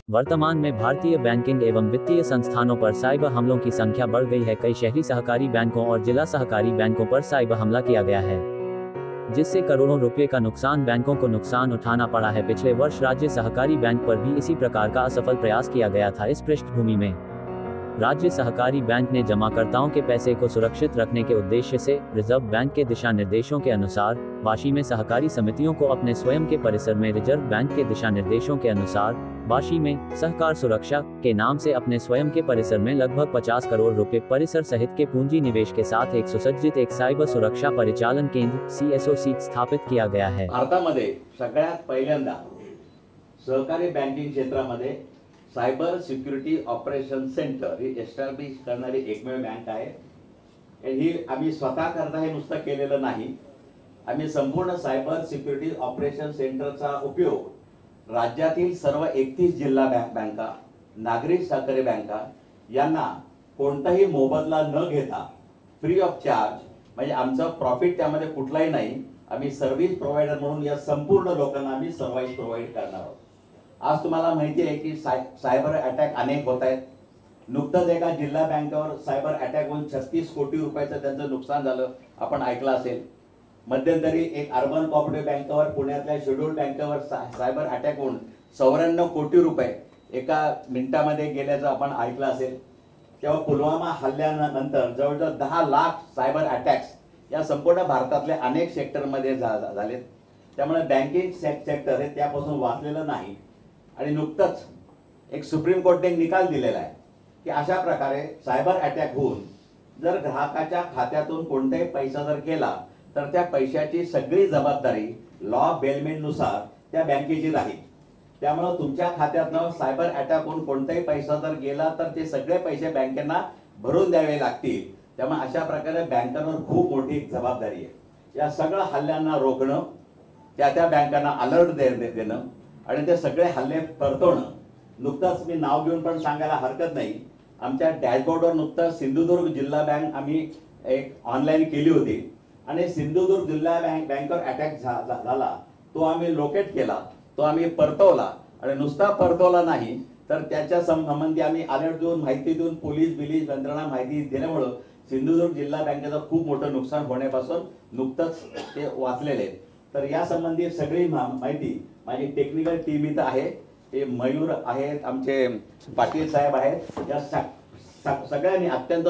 वर्तमान में भारतीय बैंकिंग एवं वित्तीय संस्थानों पर साइबर हमलों की संख्या बढ़ गई है। कई शहरी सहकारी बैंकों और जिला सहकारी बैंकों पर साइबर हमला किया गया है, जिससे करोड़ों रुपए का नुकसान बैंकों को नुकसान उठाना पड़ा है। पिछले वर्ष राज्य सहकारी बैंक पर भी इसी प्रकार का असफल प्रयास किया गया था। इस पृष्ठभूमि में राज्य सहकारी बैंक ने जमाकर्ताओं के पैसे को सुरक्षित रखने के उद्देश्य से रिजर्व बैंक के दिशा निर्देशों के अनुसार वाशी में सहकारी समितियों को अपने स्वयं के परिसर में रिजर्व बैंक के दिशा निर्देशों के अनुसार वाशी में सहकार सुरक्षा के नाम से अपने स्वयं के परिसर में लगभग 50 करोड़ रुपए परिसर सहित के पूंजी निवेश के साथ एक सुसज्जित एक सायबर सुरक्षा परिचालन केंद्र CSOC स्थापित किया गया है। भारतामध्ये सगळ्यात पहिल्यांदा सहकारी बँकिंग क्षेत्रामध्ये सायबर सिक्युरिटी ऑपरेशन सेंटर ही एस्टॅब्लिश करणारी एकमेव बँक आहे। ही आम्ही स्वतः करता हे नुसतं केलेलं नाही, आम्ही संपूर्ण सायबर सिक्युरिटी ऑपरेशन सेंटरचा उपयोग राज्यातील सर्व 31 जिल्हा बँका, नागरी सहकारी बँका यांना कोणताही मोबदला न घेता फ्री ऑफ चार्ज, म्हणजे आमचं प्रॉफिट त्यामध्ये कुठलाही नाही, आम्ही सर्व्हिस प्रोव्हायडर म्हणून या संपूर्ण लोकांना आम्ही सर्व्हिस प्रोव्हाइड करणार आहोत। आज तुम्हाला माहिती आहे की सायबर अटॅक अनेक होत आहेत। नुकतंच एका जिल्हा बँकेवर सायबर अटॅक होऊन 36 कोटी रुपयाचं त्यांचं नुकसान झालं, आपण ऐकलं असेल। मध्यंतरी एक अर्बन कोऑपरेटिव्ह बँकेवर, पुण्यातल्या शेड्यूल बँकेवर सायबर अटॅक होऊन 94 कोटी रुपये एका मिनिटामध्ये गेल्याचं आपण ऐकलं असेल। तेव्हा पुलवामा हल्ल्यानंतर जवळजवळ 10 लाख सायबर अटॅक्स या संपूर्ण भारतातल्या अनेक सेक्टरमध्ये झालेत। त्यामुळे बँकिंग सेक्टर हे त्यापासून वाचलेलं नाही। आणि नुकतंच एक सुप्रीम कोर्टने निकाल दिलेला आहे की अशा प्रकारे सायबर अटॅक होऊन जर ग्राहकाच्या खात्यातून कोणताही पैसा जर गेला तर त्या पैशाची सगळी जबाबदारी लॉ बेलमेंट नुसार त्या बँकेची राहील। त्यामुळे तुमच्या खात्यातून सायबर अटॅक होऊन कोणताही पैसा जर गेला तर ते सगळे पैसे बँकेना भरून द्यावे लागतील। त्यामुळे अशा प्रकारे बँकांवर खूप मोठी जबाबदारी आहे। या सगळ्या हल्ल्यांना रोखणं, त्या बँकांना अलर्ट देणं आणि ते सगळे हल्ले परतवणं। नुकताच मी नाव घेऊन पण सांगायला हरकत नाही, आमच्या डॅशबोर्डवर नुकताच सिंधुदुर्ग जिल्हा बँक आम्ही एक ऑनलाईन केली होती आणि सिंधुदुर्ग जिल्हा बँकवर अटॅक झाला, तो आम्ही लोकेट केला, तो आम्ही परतवला आणि नुसता परतवला नाही तर त्याच्या संबंधी आम्ही अलर्ट देऊन, माहिती देऊन, पोलीस यंत्रणा माहिती दिल्यामुळे सिंधुदुर्ग जिल्हा बँकेचं खूप मोठं नुकसान होण्यापासून नुकतंच ते वाचलेले। तर या संबंधी सगळी माहिती माझी टेक्निकल टीम इथं आहे, ते मयूर आहेत, आमचे पाटील साहेब आहेत, या सगळ्यांनी अत्यंत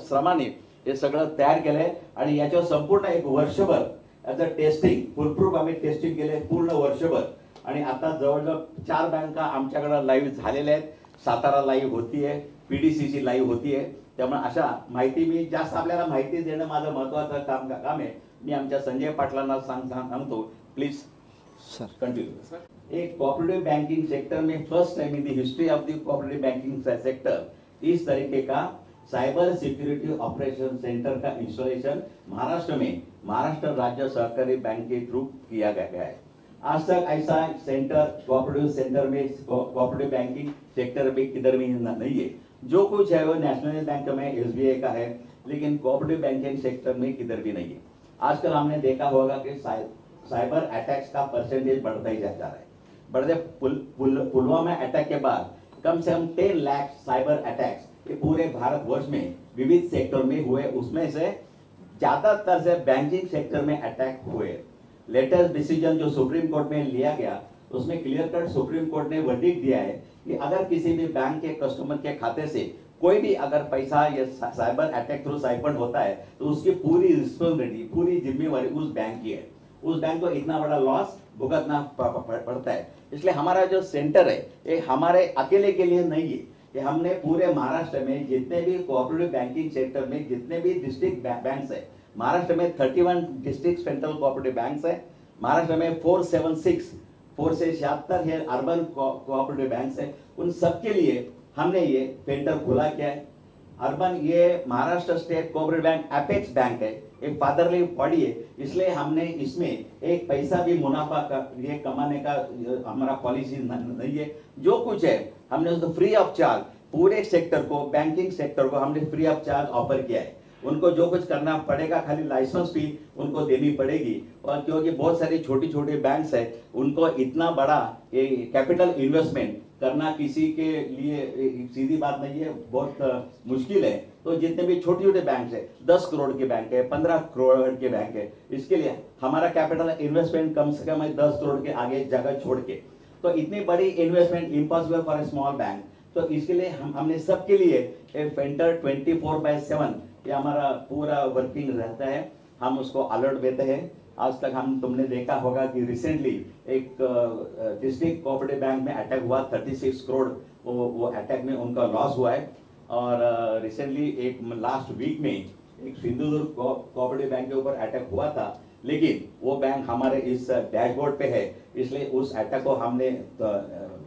श्रमाने हे सगळं तयार केलंय आणि याच्यावर संपूर्ण एक वर्षभर याचं टेस्टिंग फुलप्रूफ आम्ही टेस्टिंग केले पूर्ण वर्षभर। आणि आता जवळजवळ 4 बँका आमच्याकडे लाईव्ह झालेल्या आहेत। सातारा लाईव्ह होतीये, PDCC लाईव्ह होतीये। त्यामुळे अशा माहिती मी जास्त आपल्याला माहिती देणं माझं महत्त्वाचं काम आहे। मी आमच्या संजय पाटलांना सांगतो, प्लीज सर कंटिन्यू। एक कोऑपरेटिव बैंकिंग सेक्टर में first time in the history of the cooperative banking sector इस तरीके का साइबर सिक्योरिटी ऑपरेशन सेंटर का इंस्टॉलेशन महाराष्ट्र में महाराष्ट्र राज्य सहकारी बैंक के थ्रू किया गया है। आज तक ऐसा सेंटर कोऑपरेटिव सेंटर में कोऑपरेटिव बैंकिंग सेक्टर में किधर भी नहीं है। जो कुछ है वो नेशनल बैंक में SBI का है, लेकिन कोऑपरेटिव बैंकिंग सेक्टर में किधर भी नहीं है। आजकल हमने देखा होगा कि साइबर अटैक्स का परसेंटेज बढ़ता ही जा रहा है। बढ़ते पुलवामा अटैक के बाद कम से कम 10 लाख साइबर अटैक्स ये पूरे भारतवर्ष में विविध सेक्टर में हुए, उसमें से ज्यादातर से बैंकिंग सेक्टर में अटैक हुए। लेटेस्ट डिसीजन जो सुप्रीम कोर्ट में लिया गया उसमें क्लियर कट सुप्रीम कोर्ट ने वर्डिक्ट दिया है कि अगर किसी भी बैंक के कस्टमर के खाते से कोई भी अगर पैसा या साइबर अटैक थ्रू साइफन होता है तो उसकी पूरी रिस्पॉन्सिबिलिटी, पूरी जिम्मेवारी उस बैंक की है। उस बैंक को इतना बड़ा लॉस भुगतना पड़ता है। इसलिए हमारा जो सेंटर है ये हमारे अकेले के लिए नहीं है, ये हमने पूरे महाराष्ट्र में जितने भी कोऑपरेटिव बैंकिंग सेक्टर में जितने भी डिस्ट्रिक्ट बैंक्स है, महाराष्ट्र में 31 डिस्ट्रिक्ट सेंट्रल कोऑपरेटिव बैंक्स है, महाराष्ट्र में 476 है अर्बन कोऑपरेटिव बैंक्स है, उन सबके लिए हमने ये सेंटर खुला किया है। अर्बन ये Maharashtra state cooperative bank apex bank है, एक फादरली बॉडी है, इसलिए हमने इसमें एक पैसा भी मुनाफा का ये कमाने का हमारा पॉलिसी नहीं है। जो कुछ है हमने उसको फ्री ऑफ चार्ज पूरे सेक्टर को, बैंकिंग सेक्टर को हमने फ्री ऑफ चार्ज ऑफर किया है। उनको जो कुछ करना पड़ेगा खाली लाइसेंस फी उनको देनी पड़ेगी, और क्योंकि बहुत सारी छोटी छोटी बैंक्स है उनको इतना बड़ा ये कैपिटल इन्वेस्टमेंट करना किसी के लिए सीधी बात नहीं है, बहुत मुश्किल है। तो जितने भी छोटे छोटे बैंक है, 10 करोड़ के बैंक है, 15 करोड़ के बैंक है, इसके लिए हमारा कैपिटल इन्वेस्टमेंट कम से कम है 10 करोड़ के आगे जगह छोड़ के। तो इतनी बड़ी investment impossible for a small bank. तो इसके लिए हमने सबके लिए फेंटर 24/7 ये हमारा पूरा वर्किंग रहता है। हम उसको अलर्ट देते हैं। आज तक तुमने देखा होगा कि रिसेंटली एक डिस्ट्रिक्ट कोऑपरेटिव बैंक में अटैक हुआ, 36 करोड़ वो अटैक में उनका लॉस हुआ है। और रिसेंटली एक लास्ट वीक में एक सिंधुदुर्ग कोऑपरेटिव बैंक के ऊपर अटैक हुआ था, लेकिन वो बैंक हमारे इस डैशबोर्ड पे है, इसलिए उस अटैक को हमने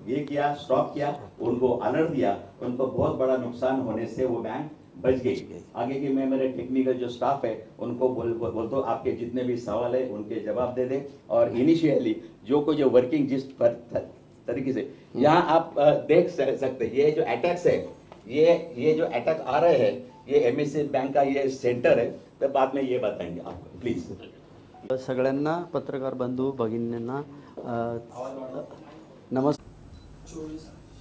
ये किया, स्टॉप किया, उनको अलर्ट दिया, उनको बहुत बड़ा नुकसान होने से वो बैंक बच गई। आगे की मैं मेरे टेक्निकल जो स्टाफ है उनको बोल दो, आपके जितने भी सवाल है उनके जवाब दे दे। और इनिशियली जो वर्किंग जिस तरीके से यहाँ आप देख सकते हैं, ये जो अटैक्स है, ये जो अटैक आ रहे हैं, ये एमएससी बैंक का ये सेंटर है। तो बाद में ये बताएंगे आपको, प्लीज। सगळ्यांना पत्रकार बंधू भगिनींना नमस्कार।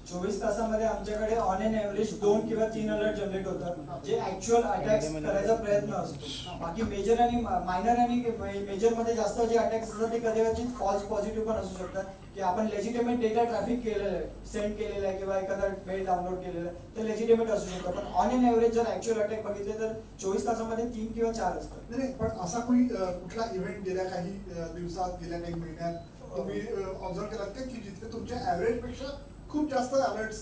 24 तासामध्ये आमच्याकडे ऑन एन एव्हरेज 2 किंवा 3 अलर्ट जनरेट होतात, जे ऍक्च्युअल अटॅक्स करायचा प्रयत्न असतो। बाकी मेजर आणि मायनर आणि मेजर मध्ये जास्त जे अटॅक्स असतात ते कधी फॉल्स पॉझिटिव्ह पण असू शकतात, की आपण लेजिटिमेट डेटा ट्रॅफिक केलेलं आहे, सेंड केलेला आहे किंवा एखादा मेल डाउनलोड केलेला आहे, ते लेजिटिमेट असू शकतं। पण ऑन एन एव्हरेज जर ऍक्च्युअल अटॅक बघितले तर 24 तासामध्ये 3 किंवा 4 असतात। नाही, पण असा कोणी कुठला इव्हेंट गेल्या काही दिवसात, गेल्या काही महिन्यात तुम्ही ऑब्झर्व केलात का की जिथे तुमच्या ऍव्हरेज पेक्षा खूप जास्त अलर्ट्स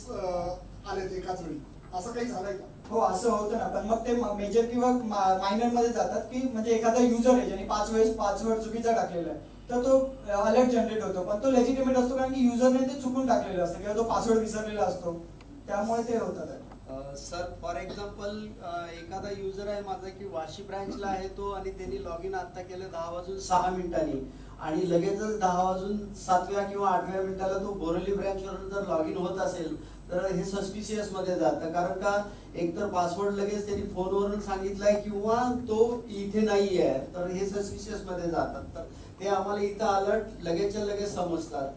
आलेत एकाच वेळी, असं काही झालंय का? हो, असं होतं ना, पण मग ते मेजर किंवा मायनर मध्ये जातात, की म्हणजे एखादा युजर आहे ज्याने 5 वेळेस पासवर्ड चुकीचा टाकलेला आहे, तर तो अलर्ट जनरेट होतो, पण तो लेजिटिमेट असतो कारण की युजरने ते चुकून टाकलेलं असतं किंवा तो पासवर्ड विसरलेला असतो, त्यामुळे ते होतात। सर फॉर एक्झाम्पल एखादा युजर आहे माझा की वाशी ब्रांचला आहे तो, आणि त्यांनी लॉग इन आता केलं 10:06 आणि लगेचच 10:07 किंवा 8व्या मिनिटाला तो बोरली ब्रँचवरून जर लॉग इन होत असेल तर हे सस्पिशियस मध्ये जातं, कारण का एकतर पासवर्ड लगेच त्यांनी फोनवरून सांगितलाय किंवा तो इथे नाही आहे, तर हे सस्पिशियस मध्ये जातात। तर ते आम्हाला इथं अलर्ट लगेचच्या लगेच समजतात।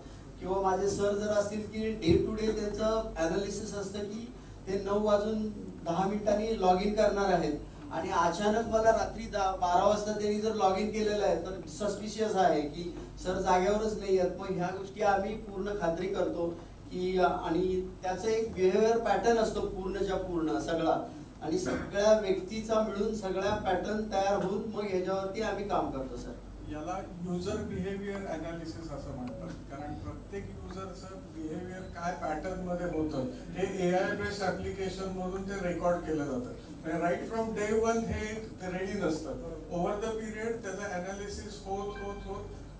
किंवा माझे सर जर असतील की डे टू डे त्यांचं अनालिसिस असतं की ते 9:10 लॉग इन करणार आहेत, आणि अचानक मला रात्री 12 वाजता त्यांनी जर लॉग इन केलेलं आहे तर सस्पिशियस आहे की सर जागेवरच नाही आहेत। मग ह्या गोष्टी आम्ही पूर्ण खात्री करतो की, आणि त्याचा एक बिहेवियर पॅटर्न असतो पूर्णच्या पूर्ण सगळा, आणि सगळ्या व्यक्तीचा मिळून सगळ्या पॅटर्न तयार होऊन मग ह्याच्यावरती आम्ही काम करतो सर। याला युजर बिहेवियर अनालिसिस असं म्हणतात, कारण प्रत्येक युजरचं बिहेवियर काय पॅटर्न मध्ये होतं हे AI बेस्ड ऍप्लिकेशन मधून ते रेकॉर्ड केलं जातं। राईट फ्रॉम डे 1 हे रेडी नसतं, ओव्हर द पिरियड त्याचं अनालिसिस होत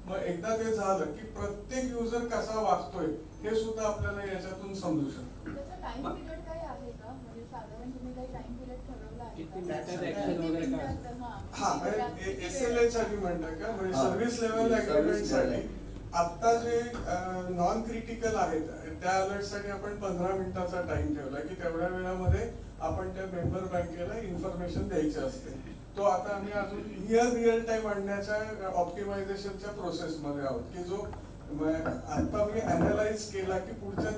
मग एकदा ते झालं की प्रत्येक युजर कसा वागतोय हे सुद्धा आपल्याला याच्यातून समजू शकतो। SLA साठी म्हणतात का, म्हणजे सर्व्हिस लेवल अग्रीमेंट साठी आता जे नॉन क्रिटिकल आहेत त्या अलर्ट साठी आपण 15 मिनिटाचा टाइम ठेवला की तेवढ्या वेळामध्ये आपण त्या मेंबर बँकेला इन्फॉर्मेशन द्यायची असते। तो आता आम्ही अजून नियर रिअल टाइम आणण्याच्या ऑप्टिमायझेशनच्या प्रोसेस मध्ये आहोत, की जो आता मी अनालाइज केला की पुढच्या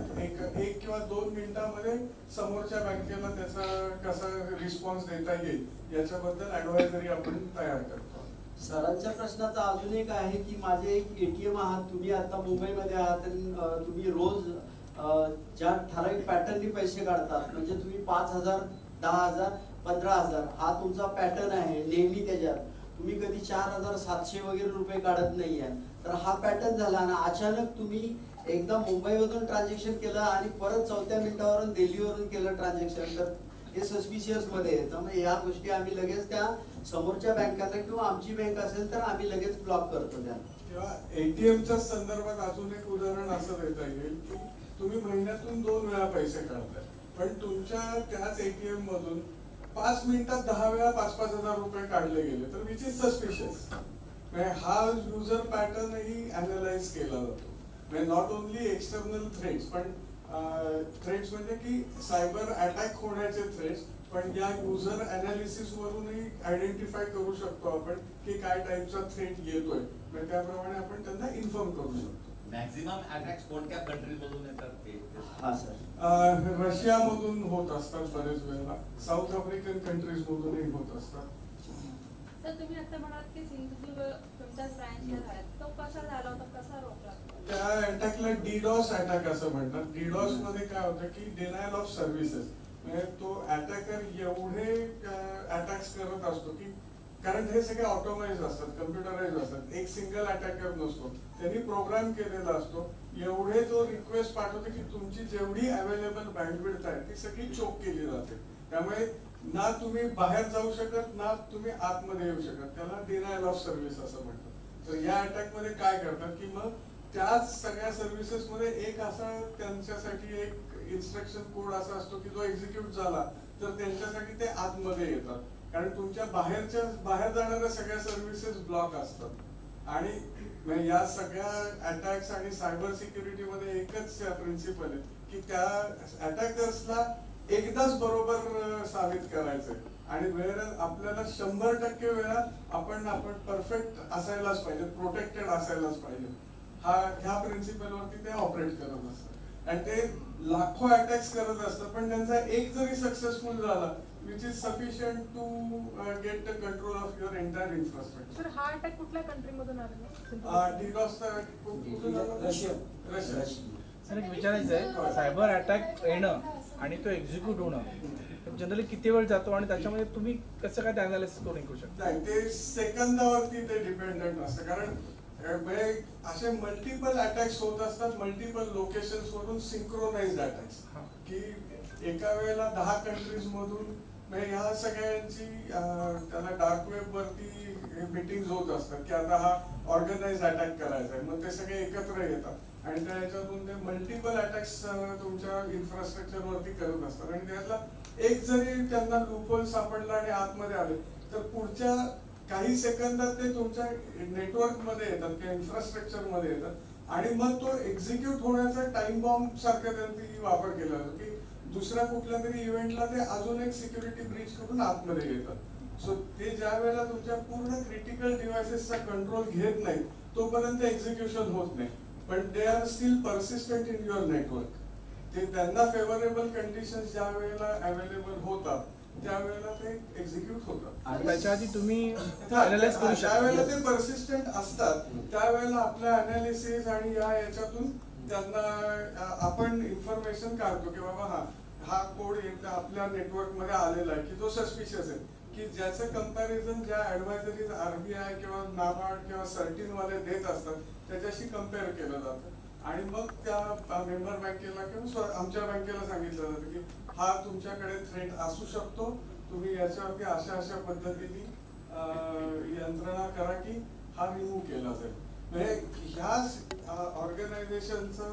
एक किंवा 2 मिनिटांमध्ये समोरच्या बँकेला त्याचा कसा रिस्पॉन्स देता येईल याच्याबद्दल ऍडवायझरी आपण तयार करतो। सरांच्या प्रश्नाचा अजून एक आहे की माझे एक ATM आहात, तुम्ही आता मुंबईमध्ये आहात आणि तुम्ही रोज ज्या ठराविक पॅटर्ननी पैसे काढतात, म्हणजे तुम्ही 5,000, 10,000, 15,000 हा तुमचा पॅटर्न आहे नेहमी, त्याच्यात तुम्ही कधी 4,700 वगैरे रुपये काढत नाहीये, तर हा पॅटर्न झाला। आणि अचानक तुम्ही एकदा मुंबईमधून ट्रान्झॅक्शन केलं आणि परत 4थ्या मिनिटावरून दिल्लीवरून केलं ट्रान्झॅक्शन, तर हे सस्पिशियस मध्ये आहे। त्यामुळे ह्या गोष्टी आम्ही लगेच त्या समोरच्या बँकांना किंवा आमची बँक असेल तर आम्ही लगेच ब्लॉक करतो त्या। किंवा ATMच्या संदर्भात अजून एक उदाहरण असं देता येईल की तुम्ही महिन्यातून 2 वेळा पैसे काढताय, पण तुमच्या त्याच ATM मधून 5 मिनिटात 10 वेळा 5-5 हजार रुपये काढले गेले, तर विच इज सस्पिशियस। हा युजर पॅटर्न ही अनालाइज केला जातो, म्हणजे नॉट ओनली एक्सटर्नल थ्रेट्स, पण थ्रेट्स म्हणजे की सायबर अटॅक होण्याचे थ्रेट्स, पण या युजर अनालिसिस वरूनही आयडेंटिफाय करू शकतो आपण की काय टाईपचा थ्रेट येतोय, त्याप्रमाणे आपण त्यांना इन्फॉर्म करू शकतो। मॅक्झिमम अटॅक्स कोणत्या कंट्रीमधून येतात ते? हा सर. रशियामधून होत असतात बरेच वेळेला, साऊथ आफ्रिकन कंट्रीज मधूनही होत असतात. तर तुम्ही आता म्हणाल की सिंधुदुर्ग तुमच्याच ब्रँचला झाला, तो कसा झाला होता, कसा रोखला? त्या अटॅकला डीडॉस अटॅक असं म्हणतात. डीडॉस मध्ये काय होतं की डिनायल ऑफ सर्व्हिसेस, म्हणजे तो अटॅकर एवढे अटॅक्स करत असतो की, कारण हे सगळे ऑटोमाइज असतात, कम्प्युटराइज असतात, एक सिंगल अटॅकर नसतो, त्यांनी प्रोग्राम केलेला असतो, एवढे तो रिक्वेस्ट पाठवतो की तुमची जेवढी अवेलेबल बँडविड्थ आहे ती सगळी चोक केली जाते. त्यामुळे ना तुम्ही बाहेर जाऊ शकत, ना तुम्ही आतमध्ये येऊ शकत, त्याला डिनायल ऑफ सर्व्हिस असं म्हणतात. तर या अटॅक मध्ये काय करतात की मग त्याच सगळ्या सर्व्हिसेस मध्ये एक असा त्यांच्यासाठी एक इन्स्ट्रक्शन कोड असा असतो की जो एक्झिक्यूट झाला तर त्यांच्यासाठी ते आतमध्ये येतात, कारण तुमच्या बाहेर जाणाऱ्या सगळ्या सर्व्हिसेस ब्लॉक असतात. आणि या सगळ्या अटॅक्स आणि सायबर सिक्युरिटी मध्ये एकच प्रिन्सिपल आहे की त्या अटॅकर्सला एकदाच बरोबर साबित करायचंय, आणि वेळेला आपल्याला 100% वेळा आपण परफेक्ट असायलाच पाहिजे, प्रोटेक्टेड असायलाच पाहिजे. ह्या प्रिन्सिपल वरती ते ऑपरेट करत असतात आणि ते लाखो अटॅक्स करत असतात, पण त्यांचा एक जरी सक्सेसफुल झाला which is sufficient to get the control of your entire infrastructure. तर हा अटॅक कुठल्या कंट्री मधून आला? DDoS Russia. रशिया. सर एक विचारायचं आहे, सायबर अटॅक येणं आणि तो एक्झिक्यूट होणं जनरली किती वेळ जातो आणि त्याच्यामध्ये तुम्ही कसं काय अनालिसिस करून ऐकू शकता? नाही, ते सेकंदावरती ते डिपेंडंट असतं, कारण असे मल्टिपल अटॅक्स होत असतात, मल्टिपल लोकेशन्स वरून सिंक्रोनाइज्ड अटॅक्स, की एका वेळेला 10 कंट्रीज मधून ह्या सगळ्यांची त्याला डार्क वेब वरती मीटिंग होत असतात की आता हा ऑर्गनाइज अटॅक करायचा आहे, मग ते सगळे एकत्र येतात आणि त्याच्यातून ते मल्टिपल अटॅक्स तुमच्या इन्फ्रास्ट्रक्चर वरती करत असतात. आणि त्यातला एक जरी त्यांना लूपहोल सापडला आणि आतमध्ये आले तर पुढच्या काही सेकंदात ते तुमच्या नेटवर्क मध्ये येतात किंवा इन्फ्रास्ट्रक्चर मध्ये येतात आणि मग तो एक्झिक्यूट होण्याचा टाइम बॉम्ब सारखा त्यांनी वापर केला जातो की दुसऱ्या कुठल्या तरी इव्हेंटला ते अजून एक सिक्युरिटी ब्रीच करून आतमध्ये येतात. सो ते ज्या वेळेला तुमच्या पूर्ण क्रिटिकल डिव्हाइसेसचा कंट्रोल घेत नाही तोपर्यंत एक्झिक्युशन होत नाही, पण they are still persistent in your network. ते त्यांना फेवरेबल कंडिशन्स ज्या वेळेला अवेलेबल होतात त्यावेळेला ते एक्झिक्यूट होतात. त्याच्या आधी तुम्ही अनालाइज करू शकता. ज्यावेळेला ते परसिस्टंट असतात त्यावेळेला आपल्या अनालिसिस आणि याच्यातून त्यांना आपण इन्फॉर्मेशन काढतो की बाबा हा कोड आपल्या नेटवर्क मध्ये आलेला आहे की जो सस्पिशियस आहे, की ज्याचं कंपॅरिझन ज्या ऍडवायझरीज RBI किंवा नाबार्ड किंवा सर्टिन वाले देत असतात त्याच्याशी कम्पेअर केलं जातं आणि मग त्या मेंबर बँकेला किंवा आमच्या बँकेला सांगितलं जातं की हा तुमच्याकडे थ्रेट असू शकतो, तुम्ही याच्यावरती अशा पद्धतीने यंत्रणा करा की हा रिमूव्ह केला जाईल. म्हणजे ह्या ऑर्गनायझेशनचा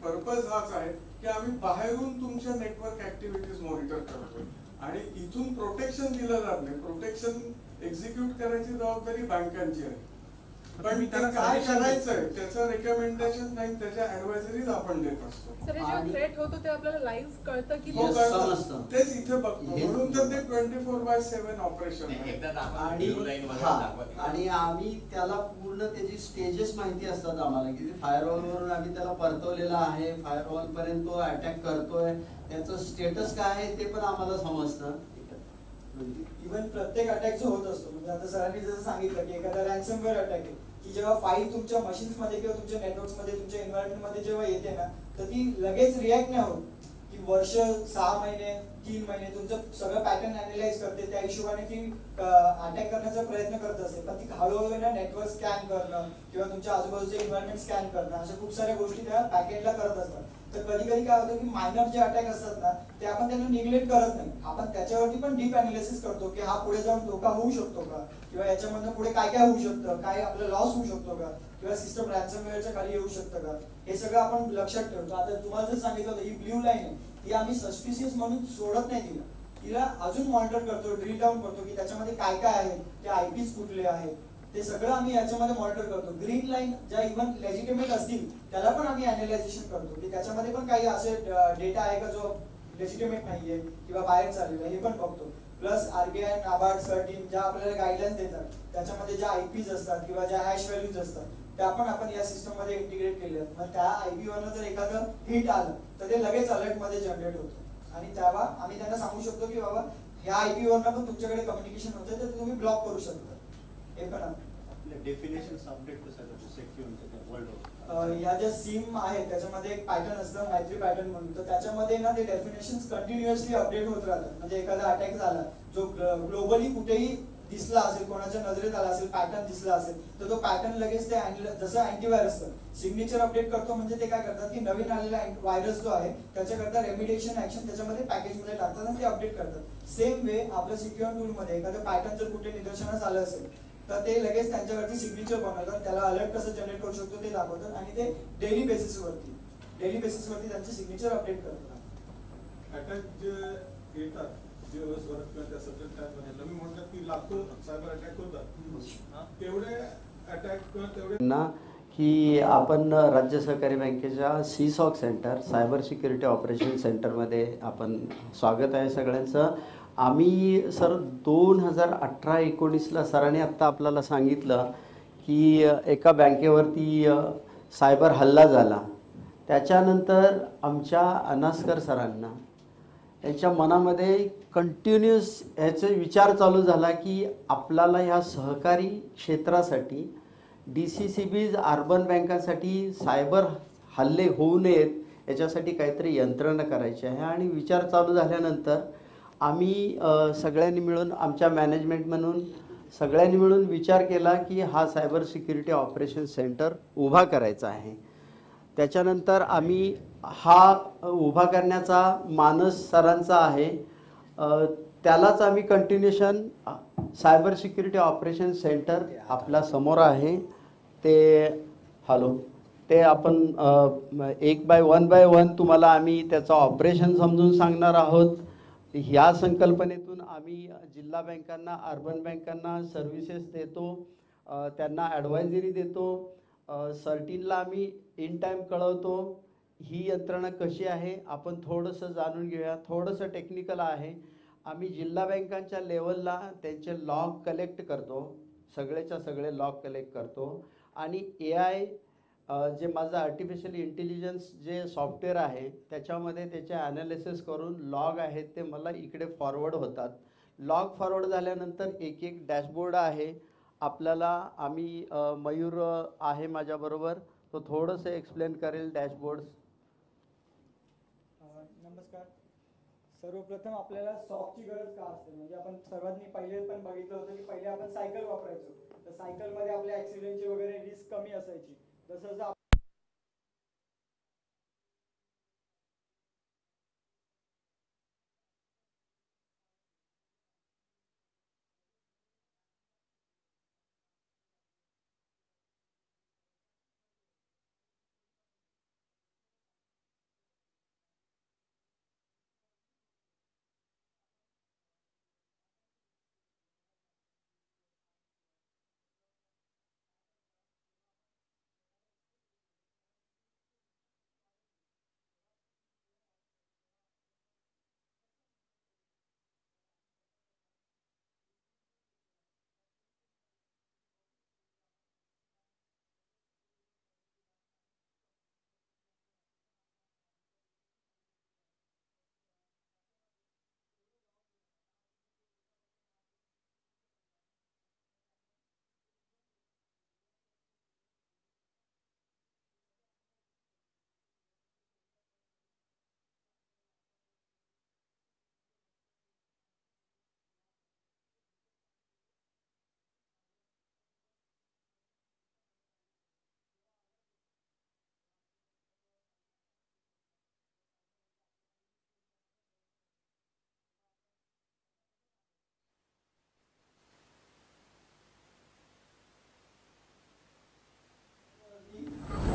पर्पज हाच आहे की आम्ही बाहेरून तुमच्या नेटवर्क ऍक्टिव्हिटीज मॉनिटर करतोय आणि इथून प्रोटेक्शन दिलं जात नाही. प्रोटेक्शन एक्झिक्यूट करायची जबाबदारी बँकांची आहे, पण ते काय करायचंय त्याचं रेकमेंडेशन नाही, त्याच्या ऍडवायझरीज आपण देत असतो. सर जेव्हा थ्रेट होतो ते आपल्याला लाईव्ह कळतं की हो, कळतं. तेच इथे बघतो, म्हणून तर ते 24/7 ऑपरेशन आणि आम्ही त्याला पूर्ण त्याची स्टेजेस माहिती असतात आम्हाला की फायरवॉल वरून आम्ही त्याला परतवलेला आहे, फायरवॉल पर्यंत तो अटॅक करतोय, त्याचं स्टेटस काय आहे ते पण आम्हाला समजतं. इव्हन प्रत्येक अटॅक जो होत असतो, म्हणजे आता सरांनी जसं सांगितलं की एखादा रॅन्समवेअर अटॅक आहे की जेव्हा फाईल तुमच्या मशीन्स मध्ये किंवा तुमच्या नेटवर्क्स मध्ये तुमच्या एन्व्हायरमेंट मध्ये जेव्हा येते ना तर ती लगेच रिॲक्ट नाही होत की वर्ष 6 महिने 3 महिने तुमचं सगळं पॅटर्न अनालाइज करते, त्या हिशोबाने ती अटॅक करण्याचा प्रयत्न करत असेल, पण ती हळूहळू ना नेटवर्क स्कॅन करणं किंवा तुमच्या आजूबाजूचे एन्व्हायरमेंट स्कॅन करणं अशा खूप साऱ्या गोष्टी त्या बॅकएंडला करत असतात. तर कधी कधी काय होतं की मायनर जे अटॅक असतात ना ते आपण त्यांना निग्लेक्ट करत नाही, आपण त्याच्यावरती पण डीप अनालिसिस करतो की हा पुढे जाऊन धोका होऊ शकतो का किंवा याच्यामधनं पुढे काय काय होऊ शकतं, काय आपला लॉस होऊ शकतो का किंवा सिस्टम रॅन्समवेअरच्या खाली येऊ शकतं का, हे सगळं आपण लक्षात ठेवतो. आता तुम्हाला जर सांगितलं होतं ही ब्ल्यू लाईन आहे ती आम्ही सस्पिशियस म्हणून सोडत नाही, तिला अजून मॉनिटर करतो, ड्रिल डाऊन करतो की त्याच्यामध्ये काय काय आहे, ते आयपीज कुठले आहेत ते सगळं आम्ही याच्यामध्ये मॉनिटर करतो. ग्रीन लाईन ज्या इव्हन लेजिटिमेट असतील त्याला पण आम्ही अनालायझेशन करतो की त्याच्यामध्ये पण काही असे डेटा आहे का जो लेजिटिमेट नाहीये किंवा बाहेर चाललेला हे पण बघतो. प्लस RBI, नाबार्ड, सर्टिन ज्या आपल्याला गाईडलाईन्स देतात त्याच्यामध्ये ज्या आयपीज असतात किंवा ज्या हॅश व्हॅल्यूज असतात त्या पण आपण या सिस्टम मध्ये इंटिग्रेट केले आहेत. मग त्या आयपी वरनं जर एखादं हिट आलं तर ते लगेच अलर्ट मध्ये जनरेट होतं आणि तेव्हा आम्ही त्यांना सांगू शकतो की बाबा या आयपी वरनं पण तुमच्याकडे कम्युनिकेशन होतं तर तुम्ही ब्लॉक करू शकता. हे पण आपले डेफिनेशन्स अपडेट कसं सिक्युरिटी या ज्या सिम आहेत त्याच्यामध्ये एक पॅटर्न असतं मैत्री पॅटर्न म्हणून, तर त्याच्यामध्ये ना ते डेफिनेशन्स कंटिन्युअसली अपडेट होत राहतात. म्हणजे एखादा अटॅक झाला जो ग्लोबली कुठेही दिसला असेल, कोणाच्या नजरेत आला असेल, पॅटर्न दिसला असेल तर तो पॅटर्न लगेच ते जसं अँटीव्हायरस सिग्नेचर अपडेट करतो. म्हणजे ते काय करतात की नवीन आलेला व्हायरस जो आहे त्याच्याकरता रेमिडिएशन ऍक्शन त्याच्यामध्ये पॅकेजमध्ये टाकतात आणि ते अपडेट करतात. सेम वे आपल्या सिक्युअर टूल मध्ये एखादं पॅटर्न जर कुठे निदर्शनास आलं असेल तर ते लगेच त्यांच्यावरती सिग्नेचर बनवतात, त्याला अलर्ट कसं जनरेट करू शकतो ते दाखवतात आणि ते डेली बेसिसवरती त्यांचे सिग्नेचर अपडेट करतात. अटॅक जे येतात दिवसभरात किंवा त्या सब्जेक्ट टाइममध्ये मी म्हणतात की लाखो सायबर अटॅक होतात, तेवढे अटॅक किंवा तेवढे ना की आपण राज्य सहकारी बँकेच्या सीसॉक सेंटर सायबर सिक्युरिटी ऑपरेशन सेंटरमध्ये आपण स्वागत आहे सगळ्यांचं. आम्ही सर 2018-19ला सरांनी आत्ता आपल्याला सांगितलं की एका बँकेवरती सायबर हल्ला झाला. त्याच्यानंतर आमच्या अनास्कर सरांना त्यांच्या मनामध्ये कंटिन्युअस ह्याचा विचार चालू झाला की आपल्याला ह्या सहकारी क्षेत्रासाठी DCCBs अर्बन बँकांसाठी सायबर हल्ले होऊ नयेत याच्यासाठी काहीतरी यंत्रणा करायची आहे. आणि विचार चालू झाल्यानंतर आम्ही सगळ्यांनी मिळून आमच्या मॅनेजमेंट म्हणून सगळ्यांनी मिळून विचार केला की हा सायबर सिक्युरिटी ऑपरेशन सेंटर उभा करायचा आहे. त्याच्यानंतर आम्ही हा उभा करण्याचा मानस सरांचा आहे, त्यालाच आम्ही continuation cyber security operation centre आपल्या समोर आहे ते आपण एक बाय वन तुम्हाला आम्ही त्याचं ऑपरेशन समजून सांगणार आहोत. ह्या संकल्पनेतून आम्ही जिल्हा बँकांना अर्बन बँकांना सर्व्हिसेस देतो, त्यांना ॲडवायझरी देतो, सर्टिनला आम्ही इन टाईम कळवतो. ही यंत्रणा कशी आहे आपण थोडंसं जाणून घेऊया. थोडंसं टेक्निकल आहे. आम्ही जिल्हा बँकांच्या लेवलला त्यांचे लॉग कलेक्ट करतो, सगळेच्या सगळे लॉग कलेक्ट करतो आणि AI जे माझं आर्टिफिशियल इंटेलिजन्स जे सॉफ्टवेअर आहे त्याच्यामध्ये त्याचे ॲनालिसिस करून लॉग आहेत ते मला इकडे फॉरवर्ड होतात. लॉग फॉरवर्ड झाल्यानंतर एक डॅशबोर्ड आहे आपल्याला. आम्ही मयूर आहे माझ्याबरोबर, तो थोडंसं एक्सप्लेन करेल डॅशबोर्ड. नमस्कार. सर्वप्रथम आपल्याला सॉकची गरज का असते, म्हणजे आपण सर्वांनी पहिले पण बघितलं होतं की पहिले आपण सायकल वापरायचो, तर सायकलमध्ये आपल्या ॲक्सिडेंटची वगैरे रिस्क कमी असायची. जसं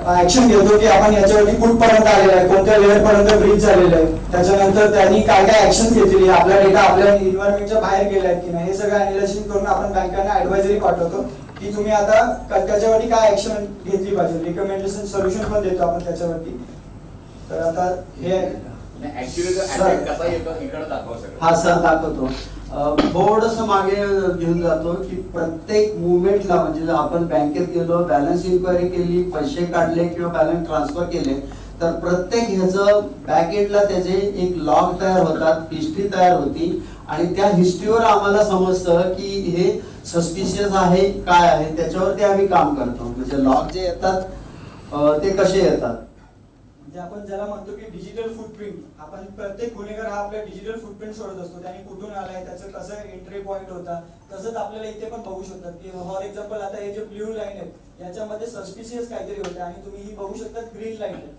ऍक्शन घेतो की आपण याच्यावरती कुठपर्यंत आलेलं आहे, कोणत्या लेवल पर्यंत ब्रीच झालेलं आहे, त्याच्यानंतर त्यांनी काय काय ऍक्शन घेतली, आपला डेटा आपल्या इन्व्हायरमेंटच्या बाहेर गेलाय की नाही, हे सगळं अॅनालिसिस करून आपण बँकांना ऍडवायझरी पाठवतो की तुम्ही आता त्याच्यावरती काय ऍक्शन घेतली पाहिजे. रिकमेंडेशन सोल्युशन पण देतो आपण त्याच्यावरती. तर आता हे ऍक्च्युअली अटॅक कसा येतो इकडे दाखवा सगळं. हा सर दाखवतो. थोडंसं मागे घेऊन जातो की प्रत्येक मुवमेंटला म्हणजे आपण बँकेत गेलो, बॅलन्स इन्क्वायरी केली, पैसे काढले किंवा बॅलन्स ट्रान्सफर केले, तर प्रत्येक ह्याचं बॅक एंडला त्याचे एक लॉग तयार होतात, हिस्ट्री तयार होती आणि त्या हिस्ट्रीवर आम्हाला समजतं की हे सस्पिशियस आहे काय आहे, त्याच्यावरती आम्ही काम करतो. म्हणजे लॉग जे येतात ते कसे येतात, म्हणजे आपण ज्याला म्हणतो की डिजिटल फुटप्रिंट, आपण प्रत्येक गुन्हेगार हा आपला डिजिटल फुटप्रिंट सोडत असतो. त्याने कुठून आलाय, त्याचं कसं एंट्री पॉईंट होता, तसंच आपल्याला इथे पण बघू शकतात की फॉर एक्झाम्पल आता हे जे ब्ल्यू लाईन आहेत याच्यामध्ये सस्पिशियस काहीतरी होतं आणि तुम्ही ही बघू शकता ग्रीन लाईन आहे.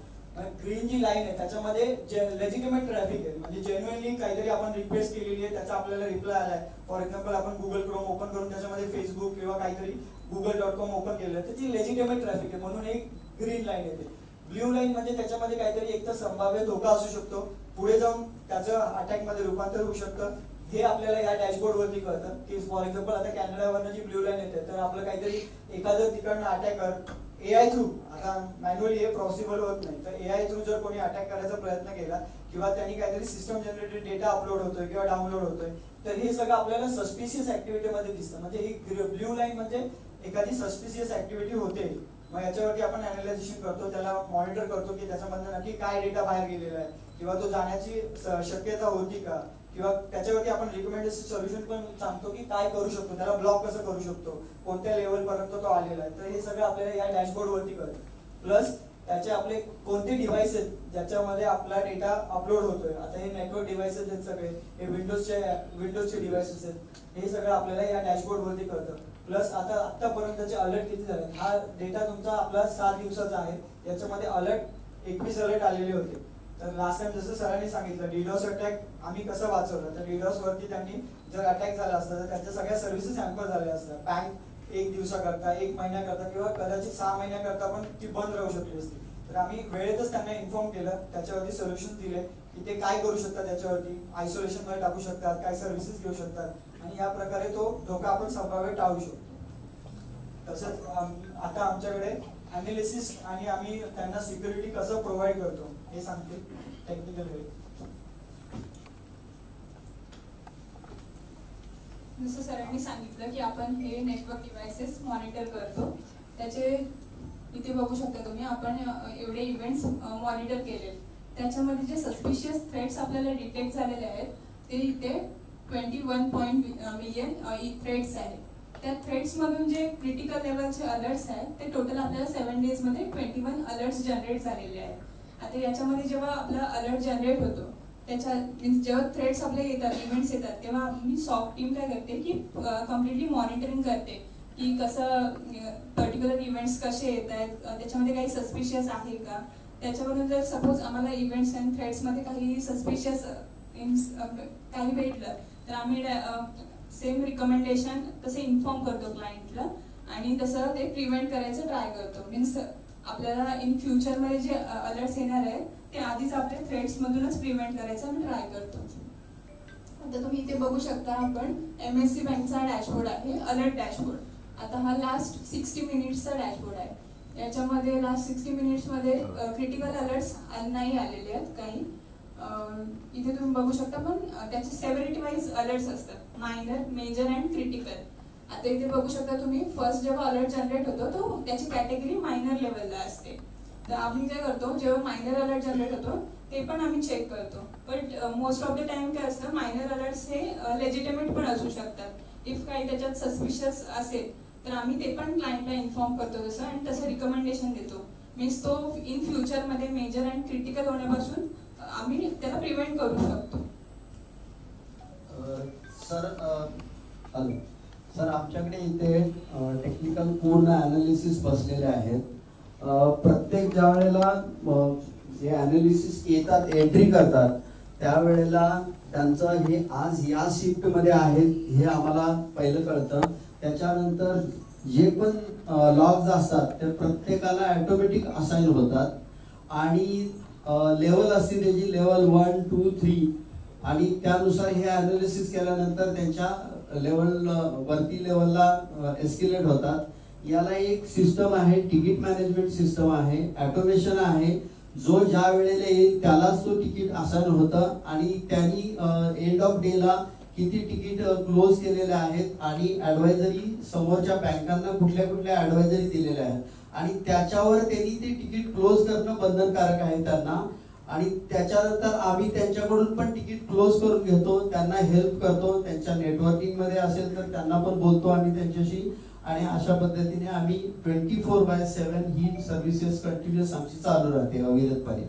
ग्रीन जी लाईन आहे त्याच्यामध्ये लेजिटिमेट ट्रॅफिक आहे, म्हणजे जेन्युइनली काहीतरी आपण रिक्वेस्ट केलेली आहे, त्याचा आपल्याला रिप्लाय आलाय. फॉर एक्झाम्पल आपण गुगल क्रोम ओपन करून त्याच्यामध्ये फेसबुक किंवा काहीतरी google.com ओपन केलं तर ती लेजिटिमेट ट्रॅफिक आहे म्हणून एक ग्रीन लाईन येते. ब्ल्यू लाईन म्हणजे त्याच्यामध्ये काहीतरी एक तर संभाव्य धोका असू शकतो, पुढे जाऊन त्याचं अटॅक मध्ये रूपांतर होऊ शकतं. हे आपल्याला या डॅशबोर्ड वरती कळतं की फॉर एक्झाम्पल आता कॅनडावरनं जी ब्ल्यू लाईन येते तर आपलं काहीतरी एखादं तिकडनं अटॅकर AI थ्रू, आता मॅन्युअली हे पॉसिबल होत नाही, तर AI थ्रू जर कोणी अटॅक करायचा प्रयत्न केला किंवा त्यांनी काहीतरी सिस्टम जनरेटेड डेटा अपलोड होतोय किंवा डाउनलोड होतोय तर हे सगळं आपल्याला सस्पिशियस ऍक्टिव्हिटी मध्ये दिसतं. म्हणजे ही ब्ल्यू लाईन म्हणजे एखादी सस्पिशियस ऍक्टिव्हिटी होते, मग याच्यावरती आपण अनालायझेशन करतो, त्याला मॉनिटर करतो की त्याच्यामधनं नक्की काय डेटा बाहेर गेलेला आहे किंवा तो जाण्याची शक्यता होती का, किंवा त्याच्यावरती आपण रिकमेंडेशन सोल्युशन पण सांगतो की काय करू शकतो, त्याला ब्लॉक कसं करू शकतो, कोणत्या लेवल पर्यंत तो आलेला आहे. तर हे सगळं आपल्याला या डॅशबोर्ड वरती कळतं. प्लस त्याचे आपले कोणते डिव्हाइस आहेत ज्याच्यामध्ये आपला डेटा अपलोड होतोय. आता हे नेटवर्क डिव्हाइसेस आहेत सगळे, हे विंडोजचे डिव्हाइसेस आहेत, हे सगळं आपल्याला या डॅशबोर्ड वरती कळतं. प्लस आतापर्यंतचे अलर्ट किती झाले, हा डेटा तुमचा आपला 7 दिवसाचा आहे, याच्यामध्ये अलर्ट 21 अलर्ट आलेले होते. तर लास्ट टाइम जसं सरांनी सांगितलं डीडॉस अटॅक आम्ही कसं वाचवलं, तर डीडॉस वरती त्यांनी जर अटॅक झाला असता तर त्यांच्या सगळ्या सर्व्हिसेस हॅम्पर झाल्या असत्या. बँक 1 दिवसाकरता, 1 महिन्याकरता किंवा कदाचित 6 महिन्याकरता पण ती बंद राहू शकली असती. तर आम्ही वेळेतच त्यांना इन्फॉर्म केलं, त्याच्यावरती सोल्युशन दिले की ते काय करू शकतात, त्याच्यावरती आयसोलेशन मध्ये टाकू शकतात, काय सर्व्हिसेस घेऊ शकतात आणि या प्रकारे तो धोका आपण संभाव्य टाळू शकतो. तसंच आता आमच्याकडे अनालिसिस आणि आम्ही त्यांना सिक्युरिटी कसं प्रोव्हाइड करतो हे सांगते टेक्निकल वे. जसं सरांनी सांगितलं की आपण हे नेटवर्क डिव्हाइसेस मॉनिटर करतो. त्याचे इथे बघू शकता तुम्ही, आपण एवढे इव्हेंट्स मॉनिटर केले, त्याच्यामध्ये जे सस्पिशियस थ्रेट्स आपल्याला डिटेक्ट झालेले आहेत ते इथे 21 मिलियन थ्रेट्स आहेत. त्या थ्रेट्स मधून जे क्रिटिकल लेवलचे अलर्ट्स आहेत ते टोटल आपल्याला 7 डेज मध्ये 21 अलर्ट्स जनरेट झालेले आहेत. आता याच्यामध्ये जेव्हा आपला अलर्ट जनरेट होतो त्याच्या मीन्स जेव्हा थ्रेट्स आपले येतात, इव्हेंट्स येतात, तेव्हा मी सॉफ्ट टीम काय करते की कम्प्लिटली मॉनिटरिंग करते की कसं पर्टिक्युलर इव्हेंट्स कसे येत आहेत, त्याच्यामध्ये काही सस्पिशियस आहे का. त्याच्यावरून जर सपोज आम्हाला इव्हेंट्स अँड थ्रेट्समध्ये काही सस्पिशियस काही भेटलं तर आम्ही सेम रिकमेंडेशन तसे इन्फॉर्म करतो क्लायंटला आणि तसं ते प्रिव्हेंट करायचं ट्राय करतो. मीन्स आपल्याला इन फ्युचरमध्ये जे अलर्ट्स येणार आहेत ते आधीच आपल्या थ्रेट्समधूनच प्रिव्हेंट करायचं आम्ही ट्राय करतो. आता तुम्ही इथे बघू शकता आपण MSC बँकचा डॅशबोर्ड आहे, अलर्ट डॅशबोर्ड. आता हा लास्ट 60 मिनिट्सचा डॅशबोर्ड आहे. याच्यामध्ये लास्ट 60 मिनिट्समध्ये क्रिटिकल अलर्ट्स नाही आलेले आहेत काही. इथे तुम्ही बघू शकता पण त्याचे सेव्हरिटी वाईज अलर्ट्स असतात, मायनर, मेजर अँड क्रिटिकल. आता इथे बघू शकता तुम्ही फर्स्ट जेव्हा अलर्ट जनरेट होतो तो त्याची कॅटेगरी मायनर लेवलला असते. तर आम्ही काय करतो जेव्हा मायनर अलर्ट जनरेट होतो ते पण आम्ही चेक करतो. But most of the time काय असतं मायनर अलर्ट्स हे लेजिटिमेट पण असू शकतात. इफ काही त्याच्यात सस्पिशियस असेल तर आम्ही ते पण क्लायंटला इन्फॉर्म करतो तसं आणि तसं रिकमेंडेशन देतो. मीन्स तो इन फ्युचरमध्ये मेजर अँड क्रिटिकल होण्यापासून आम्ही त्याला प्रिव्हेंट करू शकतो. सर आमच्याकडे इथे टेक्निकल पूर्ण अनालिसिस बसलेले आहेत. प्रत्येक ज्या वेळेला जे अनालिसिस येतात एंट्री करतात त्यावेळेला त्यांचं हे आज या शिफ्टमध्ये आहेत हे आम्हाला पहिलं कळतं. त्याच्यानंतर जे पण लॉग्स असतात ते प्रत्येकाला ऑटोमॅटिक असाइन होतात आणि लेवल असते त्याची लेवल 1, 2, 3 आणि त्यानुसार हे अनालिसिस केल्यानंतर त्यांच्या लेवल वरती लेवलला एस्केलेट होतात. याला एक सिस्टम आहे, तिकीट मॅनेजमेंट सिस्टम आहे, ऑटोमेशन आहे. जो ज्या वेळेला येईल त्यालाच तो तिकीट असाइन होतं आणि त्यांनी एंड ऑफ डेला किती तिकीट क्लोज केलेले आहेत आणि ऍडवायझरी समोरच्या बँकांना कुठल्या कुठल्या ऍडवायझरी दिलेल्या आहेत आणि त्याच्यावर त्यांनी ते तिकीट क्लोज करणं बंधनकारक आहे त्यांना. आणि त्याच्यानंतर आम्ही त्यांच्याकडून पण तिकीट क्लोज करून घेतो, त्यांना हेल्प करतो, त्यांच्या नेटवर्किंग मध्ये असेल तर त्यांना पण बोलतो आम्ही त्यांच्याशी. आणि अशा पद्धतीने आम्ही 24/7 ही सर्व्हिसेस कंटिन्युअस आमची चालू राहते अविरतपणे.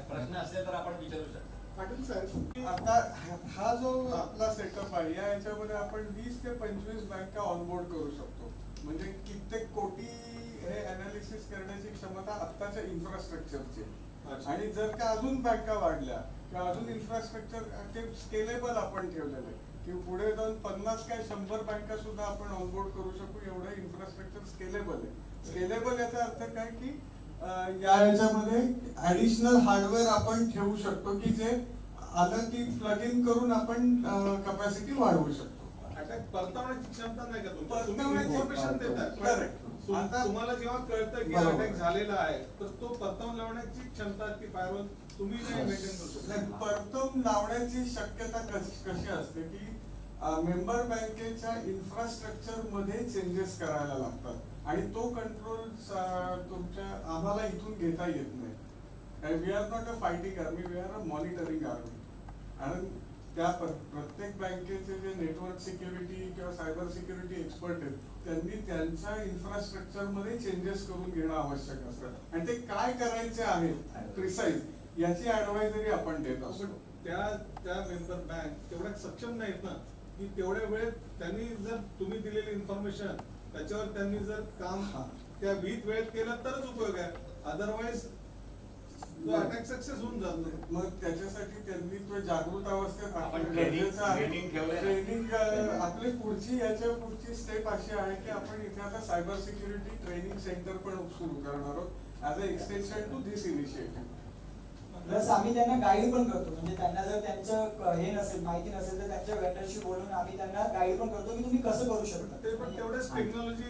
प्रश्न असेल तर आपण विचारू शकतो. पाटील साहेब, आता हा जो आपला सेटअप आहे या याच्यामध्ये आपण 20 ते 25 बँका ऑनबोर्ड करू शकतो. म्हणजे कित्येक कोटी हे अनालिसिस करण्याची क्षमता आत्ताच्या इन्फ्रास्ट्रक्चरची. आणि जर का अजून बँका वाढल्या किंवा अजून इन्फ्रास्ट्रक्चर ते स्केलेबल आपण ठेवलेलं आहे की पुढे जाऊन 50 काय 100 बँका सुद्धा आपण ऑनबोर्ड करू शकू, एवढं इन्फ्रास्ट्रक्चर स्केलेबल आहे. स्केलेबल याचा अर्थ काय की या याच्यामध्ये ऍडिशनल हार्डवेअर आपण ठेवू शकतो की जे आलं की प्लग इन करून आपण कपॅसिटी वाढवू शकतो. अटॅक परतावण्याची क्षमता नाही का परतावण्याची इन्फॉर्मेशन देतात. करेक्ट. तुम्हाला जेव्हा कळतं की अटॅक झालेला आहे तर तो परतावून लावण्याची क्षमता ती फायरवॉल तुम्ही नाही मेंटेन करू शकता. परतून लावण्याची शक्यता कशी असते की मेंबर बँकेच्या इन्फ्रास्ट्रक्चर मध्ये चेंजेस करायला लागतात आणि तो कंट्रोल तुमच्या आम्हाला इथून घेता येत नाही. We are not a fighting army, we are a monitoring army. आणि त्या प्रत्येक बँकेचे जे नेटवर्क सिक्युरिटी किंवा सायबर सिक्युरिटी एक्सपर्ट आहेत त्यांनी त्यांच्या इन्फ्रास्ट्रक्चर मध्ये चेंजेस करून घेणं आवश्यक असतं आणि ते काय करायचे आहे प्रिसाइज याची ऍडवायझरी आपण देत असतो. त्या मेंबर बँक तेवढ्या सक्षम नाहीत ना की तेवढ्या वेळेत त्यांनी जर तुम्ही दिलेली इन्फॉर्मेशन त्याच्यावर त्यांनी जर काम त्या विहित वेळेत केलं तरच उपयोग आहे. अदरवाईज अटॅक सक्सेस होऊन जातो. मग त्याच्यासाठी त्यांनी तो जागृत अवस्थेत ट्रेनिंग आपली पुढची स्टेप अशी आहे की आपण इथे आता सायबर सिक्युरिटी ट्रेनिंग सेंटर पण सुरू करणार आहोत as a extension to this initiative. Plus आम्ही त्यांना गाईड पण करतो. म्हणजे त्यांना जर त्यांचं हे नसेल, माहिती नसेल तर त्यांच्या वेंडरशी बोलून आम्ही त्यांना गाईड पण करतो की तुम्ही कसं करू शकता. ते पण तेवढेच टेक्नॉलॉजी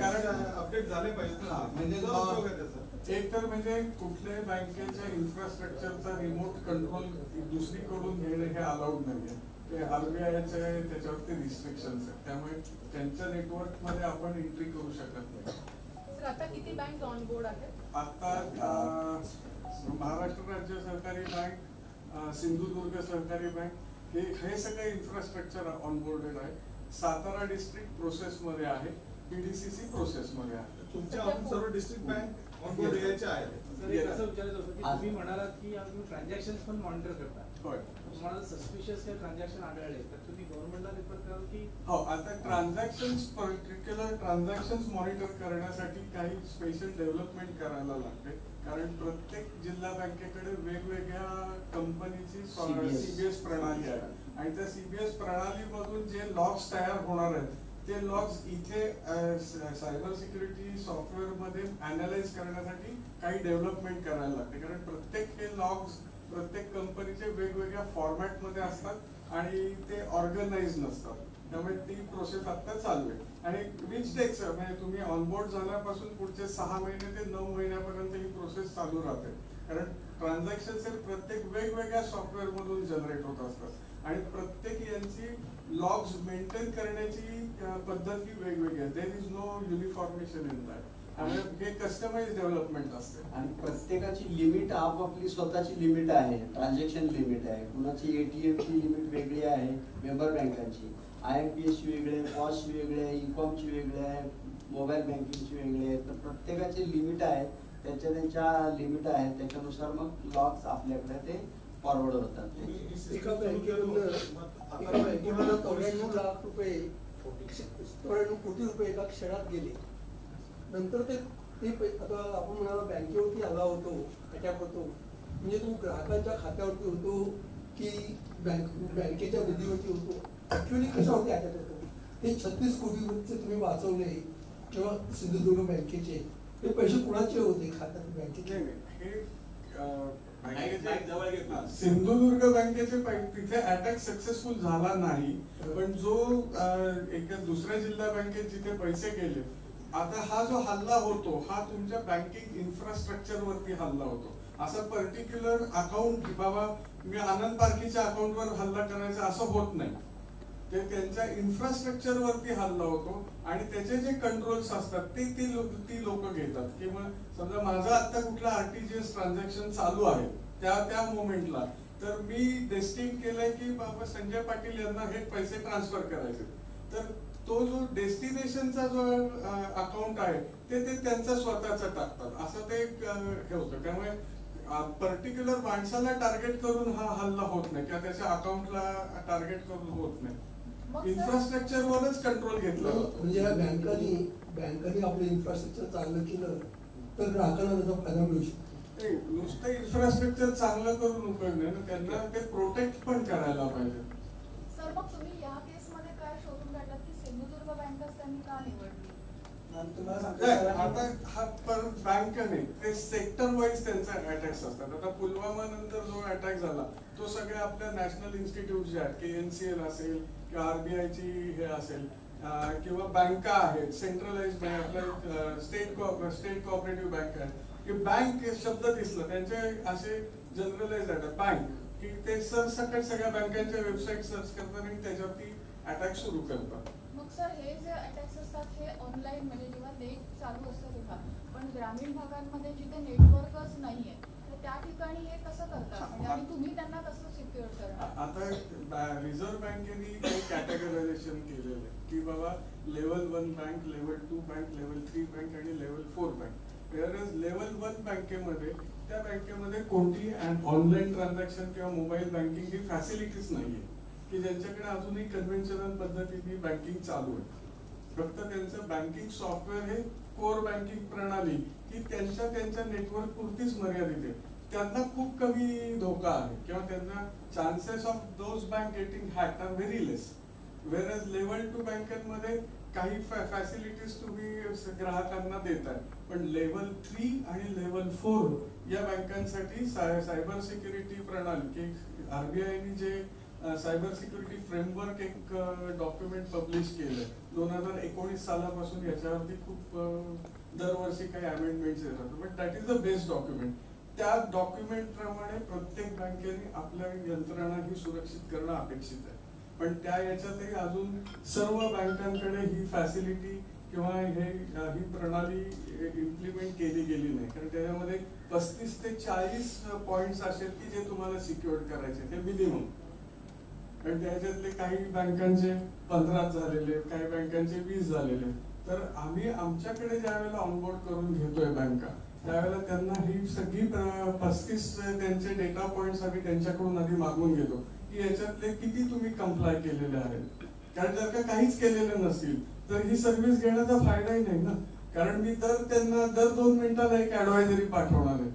कारण अपडेट झाले पाहिजे. म्हणजे एक तर म्हणजे कुठल्याही बँकेच्या इन्फ्रास्ट्रक्चरचा रिमोट कंट्रोल दुसरीकडून घेणे हे अलाउड नाहीये. ते आरबीआयचे त्याच्यावरती रिस्ट्रिक्शन्स आहेत, त्यामुळे त्यांच्या नेटवर्क मध्ये आपण एंट्री करू शकत नाही. आता किती बँक ऑन बोर्ड आहेत? आता महाराष्ट्र राज्य सहकारी बँक, सिंधुदुर्ग सहकारी बँक हे सगळे इन्फ्रास्ट्रक्चर ऑनबोर्डेड आहे. सातारा डिस्ट्रिक्ट प्रोसेस मध्ये आहे, पीडीसीसी प्रोसेस मध्ये आहे. तुमच्या सर्व डिस्ट्रिक्ट बँक ऑनबोर्ड यायचे आहेत. असं विचारायचं होतं की तुम्ही म्हणालात की आम्ही ट्रान्झॅक्शन पण मॉनिटर करता. होय. तुम्हाला सस्पिशियस काही ट्रान्झॅक्शन आढळले तर तुम्ही गव्हर्नमेंटला रिफर कराल की? हो, आता पर्टिक्युलर ट्रान्झॅक्शन मॉनिटर करण्यासाठी काही स्पेशल डेव्हलपमेंट करायला लागते. कारण प्रत्येक जिल्हा बँकेकडे वेगवेगळ्या कंपनीची सीबीएस प्रणाली आहे आणि त्या सीबीएस प्रणालीमधून जे लॉग्स तयार होणार आहेत ते लॉग्स इथे सायबर सिक्युरिटी सॉफ्टवेअर मध्ये अनालाइज करण्यासाठी काही डेव्हलपमेंट करायला लागते. कारण प्रत्येक हे लॉग्स प्रत्येक कंपनीचे वेगवेगळ्या फॉर्मॅट मध्ये असतात आणि ते ऑर्गनाइज नसतात. त्यामुळे ती प्रोसेस आता चालू आहे आणि विच टेक्स म्हणजे तुम्ही ऑनबोर्ड झाल्यापासून पुढचे 6 महिने ते 9 महिन्यापर्यंत ही प्रोसेस चालू राहते. कारण ट्रान्झॅक्शन प्रत्येक वेगवेगळ्या सॉफ्टवेअर मधून जनरेट होत असतात आणि प्रत्येक यांची लॉग्स मेंटेन करण्याची पद्धत ही वेगवेगळी आहे. There is no uniformation in that. आणि हे कस्टमाइज डेव्हलपमेंट असते आणि प्रत्येकाची लिमिट आपापली स्वतःची लिमिट आहे. ट्रान्झॅक्शन लिमिट आहे, कुणाची एटीएम ची लिमिट वेगळी आहे, मेंबर बँकांची IMPS वेगळे, पॉस वेगळे, ई-कॉमची वेगळे आहे, मोबाईल बँकिंगची वेगळे आहे. तर प्रत्येकाची लिमिट आहे, त्यांच्या लिमिट आहेत, त्याच्यानुसार मग लॉग्स आपल्याकडे ते फॉरवर्ड होतात. एका बँकेमधून 94 लाख रुपये 94 कोटी रुपये एका क्षणात गेले. नंतर ते आता आपण म्हणाला बँकेवरती आला होतो, अटॅक होतो, म्हणजे तो ग्राहकांच्या खात्यावरती होतो की बँकेच्या निधीवरती होतो. ऍक्च्युअली कशावरती अटॅक होतो? ते 36 कोटीचे तुम्ही वाचवले किंवा सिंधुदुर्ग बँकेचे ते पैसे कुणाचे होते खात्यात बँकेचे? सिंधुदुर्ग बँकेचे तिथे अटॅक सक्सेसफुल झाला नाही, पण जो एका दुसऱ्या जिल्हा बँकेत जिथे पैसे गेले, आता हा जो हल्ला होतो हा तुमच्या बँकिंग इन्फ्रास्ट्रक्चर वरती हल्ला होतो. असं पर्टिक्युलर अकाउंट बाबा मी आनंद पारखीच्या अकाउंटवर हल्ला करायचा असं होत नाही. ते त्यांच्या इन्फ्रास्ट्रक्चर वरती हल्ला होतो आणि त्याचे जे कंट्रोल्स असतात ती लोक घेतात. किंवा समजा माझं आता कुठला आरटीजीएस ट्रान्झॅक्शन चालू आहे त्या मोमेंटला तर मी डेस्टिन केलंय की बाबा संजय पाटील यांना हे पैसे ट्रान्सफर करायचे, तर तो जो डेस्टिनेशनचा जो अकाउंट आहे ते त्यांचा स्वतःचा टाकतात असं ते हे होतं. त्यामुळे पर्टिक्युलर माणसाला टार्गेट करून हा हल्ला होत नाही किंवा त्याच्या अकाउंटला टार्गेट करून होत नाही. इन्फ्रास्ट्रक्चर वरच कंट्रोल घेतला जातो. म्हणजे ह्या बँकांनी आपलं इन्फ्रास्ट्रक्चर चांगलं केलं तर ग्राहकांना त्याचा फायदा मिळू शकतो. नुसतं इन्फ्रास्ट्रक्चर चांगलं करून उपयोग नाही ना, त्यांना ते प्रोटेक्ट पण करायला पाहिजे. सर मग तुम्ही या केसमध्ये काय शोधून काढलात की सिंधुदुर्ग बँकच त्यांनी का निवडली? आता हा बँक नाही, ते सेक्टर वाईज त्यांचा अटॅक्स असतात. आता पुलवामा नंतर जो अटॅक झाला तो सगळ्या आपल्या नॅशनल इन्स्टिट्यूट जे आहेत KNCL असेल किंवा RBI ची हे असेल किंवा बँका आहेत सेंट्रलाइज आपल्या स्टेट कोऑपरेटिव्ह बँक आहे की बँक शब्द दिसलं त्यांचे असे जनरलाइज आहेत बँक की ते सरसकट सगळ्या बँकांच्या वेबसाईट सर्च करतात आणि त्याच्यावरती अटॅक सुरू करतात. मग सर हे जे अटॅक्स असतात हे ऑनलाईन म्हणजे जेव्हा नेट चालू असतं तेव्हा, पण ग्रामीण भागांमध्ये जिथे नेटवर्कच नाहीये तर त्या ठिकाणी हे कसं करतात म्हणजे आणि तुम्ही त्यांना कसं सिक्युअर करणार? आता रिझर्व्ह बँकेने काही कॅटेगरायझेशन केलेलं आहे की बाबा level 1 bank, level 2 bank, level 3 bank आणि लेवल 4 बँक. लेवल 1 बँकेमध्ये त्या बँकेमध्ये कोणती ऑनलाईन ट्रान्झॅक्शन किंवा मोबाईल बँकिंग ही फॅसिलिटीज नाहीये की ज्यांच्याकडे अजूनही कन्व्हेन्शनल पद्धतीने बँकिंग चालू आहे. फक्त त्यांचं बँकिंग सॉफ्टवेअर हे कोर बँकिंग प्रणाली ही त्यांच्या नेटवर्क पुरतीच मर्यादित आहे. त्यांना खूप कमी धोका आहे किंवा त्यांना chances of those bank getting hacked are very less. Whereas level 2 बँकांमध्ये काही फॅसिलिटीज तुम्ही ग्राहकांना देताय, पण लेवल 3 आणि लेवल 4 या बँकांसाठी सायबर सिक्युरिटी प्रणाली की RBIने जे सायबर सिक्युरिटी फ्रेमवर्क एक डॉक्युमेंट पब्लिश केलंय 2019 सालापासून. याच्यावरती खूप दरवर्षी काही अमेंडमेंट्स येतात, but that is the best document. त्या डॉक्युमेंट प्रमाणे प्रत्येक बँकेने आपल्या यंत्रणा ही सुरक्षित करणं अपेक्षित आहे. पण त्या याच्यातही अजून सर्व बँकांकडे ही फॅसिलिटी किंवा ही प्रणाली इम्प्लिमेंट केली गेली नाही, कारण त्याच्यामध्ये 35 ते 40 पॉइंट्स असेल की जे तुम्हाला सिक्युअर करायचे ते मिनिमम. पण त्याच्यातले काही बँकांचे 15 झालेले, काही बँकांचे 20 झालेले. तर आम्ही आमच्याकडे ज्या वेळेला ऑनबोर्ड करून घेतोय बँका त्यावेळेला त्यांना ही सगळी 35 त्यांचे डेटा पॉइंट्स आम्ही त्यांच्याकडून आधी मागून घेतो की याच्यातले किती तुम्ही कंप्लाय केलेले आहेत. कारण जर का काहीच केलेलं नसतील तर ही सर्व्हिस घेण्याचा फायदाही नाही ना, कारण मी त्यांना दर 2 मिनिटाला एक ऍडवायझरी पाठवणार आहे.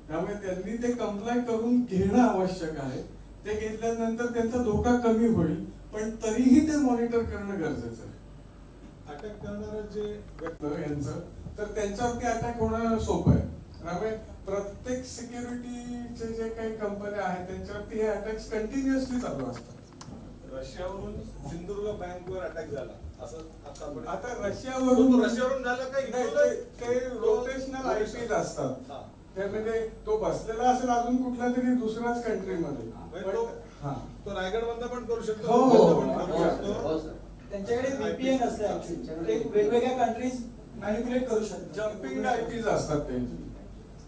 त्यामुळे त्यांनी ते कंप्लाय करून घेणं आवश्यक आहे. ते घेतल्यानंतर त्यांचा धोका कमी होईल, पण तरीही ते मॉनिटर करणं गरजेचं आहे. अटॅक करणारे जे यांचं तर त्यांच्यावरती अटॅक होणं सोपं आहे. त्यामुळे प्रत्येक सिक्युरिटीचे जे काही कंपन्या आहेत त्यांच्यावरती हे अटॅक्स कंटिन्युअसली चालू असतात. रशियावरून सिंधुदुर्ग बँकवर अटॅक झाला असं आता रशियावरून झालं काही ते रोटेशनल आयपीज असतात. त्यामध्ये तो बसलेला असेल अजून कुठल्या तरी दुसऱ्याच कंट्रीमध्ये, तो रायगड बंद पण करू शकतो. त्यांच्याकडे VPN असते ऍक्च्युअली, ते वेगवेगळ्या कंट्रीज मॅनिप्युलेट करू शकतात. जम्पिंग आयपीज असतात त्यांची.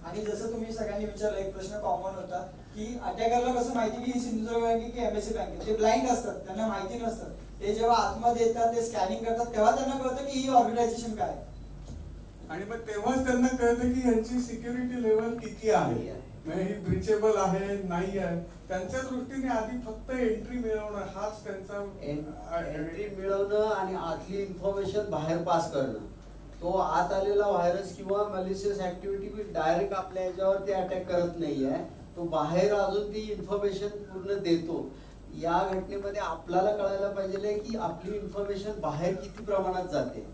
आणि जसं तुम्ही सगळ्यांनी विचारलं एक प्रश्न कॉमन होता की अटॅकरला कसं माहिती की ही सिंधुदुर्ग बँक की MSC बँक, ते ब्लाइंड असतात, त्यांना माहिती नसतं. ते जेव्हा आतमध्ये येतात ते स्कॅनिंग करतात तेव्हा त्यांना कळतं की ही ऑर्गनायझेशन काय आहे. आणि मग तेव्हाच त्यांना कळतं की यांची सिक्युरिटी लेवल किती आहे, म्हणजे ही ब्रिचेबल आहे नाही आहे. त्यांच्या दृष्टीने आधी फक्त एंट्री मिळवणं हाच त्यांचा एंट्री मिळवणं आणि आतली इन्फॉर्मेशन बाहेर पास करणं. तो आत आलेला व्हायरस किंवा मॅलिशियस ऍक्टिव्हिटी डायरेक्ट आपल्या याच्यावर ते अटॅक करत नाहीये, तो बाहेर अजून ती इन्फॉर्मेशन पूर्ण देतो. या घटनेमध्ये आपल्याला कळायला पाहिजे की आपली इन्फॉर्मेशन बाहेर किती प्रमाणात जाते.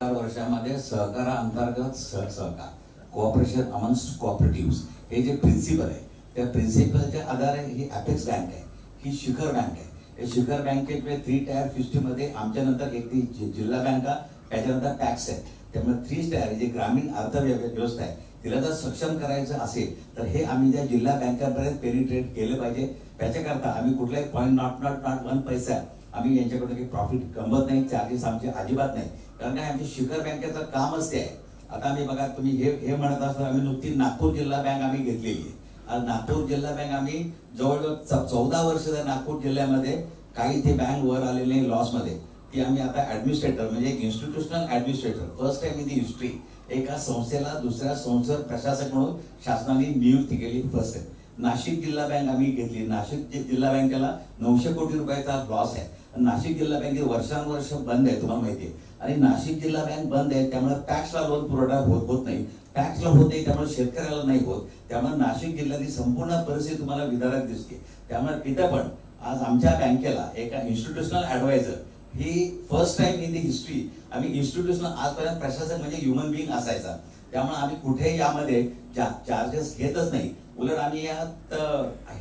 वर्षामध्ये सहकाराअंतर्गत सहकार कोऑपरेशन अमंगस्ट कोऑपरेटिव्ह हे जे प्रिन्सिपल आहे त्या प्रिन्सिपलच्या आधारे ही अपेक्स बँक आहे, ही शिखर बँक आहे. हे शिखर बँकेचे 3 टायर सिस्टीम मध्ये आमच्या नंतर एक ती जिल्हा बँका, त्याच्यानंतर पॅक्स आहे. त्यामुळे 3 स्टार जे ग्रामीण अर्थव्यवस्था आहे तिला जर सक्षम करायचं असेल तर हे आम्ही त्या जिल्हा बँकांपर्यंत पेनिट्रेट केलं पाहिजे. त्याच्याकरता आम्ही कुठलाही .1 पैसा आम्ही यांच्याकडून काही प्रॉफिट कमवत नाही, चार्जेस आमचे अजिबात नाही. कारण काय आमचे शिखर बँकेचं कामच ते आहे. आता आम्ही बघा तुम्ही हे म्हणत असता आम्ही नुकतीच नागपूर जिल्हा बँक आम्ही घेतलेली आहे. आज नागपूर जिल्हा बँक आम्ही जवळजवळ 14 वर्ष नागपूर जिल्ह्यामध्ये काही ते बँक वर आलेले नाही लॉसमध्ये, ती आम्ही आता ऍडमिनिस्ट्रेटर म्हणजे एक institutional administrator first time in the history एका संस्थेला दुसऱ्या संस्था प्रशासक म्हणून शासनाने नियुक्ती केली फर्स्ट टाइम. नाशिक जिल्हा बँक आम्ही घेतली. नाशिक जिल्हा बँकेला 900 कोटी रुपयाचा लॉस आहे. नाशिक जिल्हा बँक वर्षानुवर्ष बंद आहे तुम्हाला माहिती आहे. आणि नाशिक जिल्हा बँक बंद आहे त्यामुळे टॅक्सला लोन पुरवठा होत नाही, टॅक्सला होत नाही त्यामुळे शेतकऱ्याला नाही होत. त्यामुळे नाशिक जिल्ह्याची संपूर्ण परिस्थिती तुम्हाला विदारक दिसते. त्यामुळे तिथं पण आज आमच्या बँकेला एका institutional adviser he first time in the history आम्ही इन्स्टिट्यूशनल आजपर्यंत प्रशासक म्हणजे ह्युमन बिईंग असायचा. त्यामुळे आम्ही कुठेही यामध्ये चार्जेस घेतच नाही. उलट आम्ही यात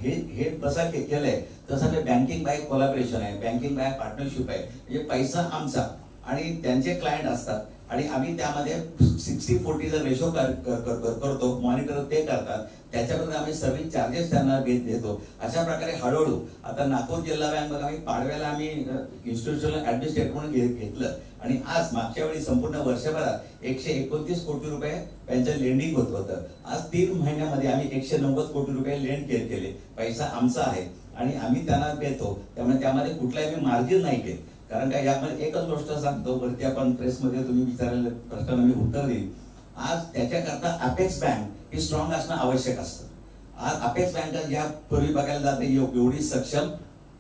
हे तसं केलंय तसं बँकिंग बाय कोलॅबरेशन आहे, बँकिंग बाय पार्टनरशिप आहे. म्हणजे पैसा आमचा आणि त्यांचे क्लायंट असतात आणि आम्ही त्यामध्ये 60-40 जर रेशो करतो, मॉनिटर ते करतात, त्याच्याबद्दल आम्ही सर्व्हिस चार्जेस त्यांना देतो. अशा प्रकारे हळूहळू आता नागपूर जिल्हा बँक बघा आम्ही पाडव्याला आम्ही इन्स्टिट्यूशनल ऍडमिनिस्ट्रेटर म्हणून घेतलं आणि आज मागच्या वेळी संपूर्ण वर्षभरात 129 कोटी रुपये त्यांचं लेंडिंग होत होतं. आज 3 महिन्यामध्ये आम्ही 190 कोटी रुपये लेंड केले. पैसा आमचा आहे आणि आम्ही त्यांना देतो. त्यामुळे त्यामध्ये कुठलाही मार्जिन नाही केलं. कारण काय यामध्ये एकच गोष्ट सांगतो, वरती आपण प्रेसमध्ये तुम्ही विचारलेल्या प्रश्नाला मी उत्तर देईन. आज त्याच्याकरता अपेक्स बँक ही स्ट्रॉंग असणं आवश्यक असतं. आज अपेक्स बँक ज्या पूर्वी बघायला जाते एवढी सक्षम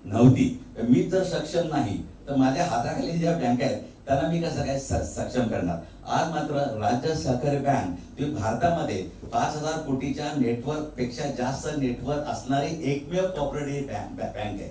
नव्हती. मी जर सक्षम नाही तर माझ्या हाताखाली ज्या बँक आहेत त्यांना मी कसं काय सक्षम करणार. आज मात्र राज्य सहकारी बँक ही भारतामध्ये 5000 कोटीच्या नेटवर्क पेक्षा जास्त नेटवर्क असणारी एकमेव कोऑपरेटिव्ह बँक आहे.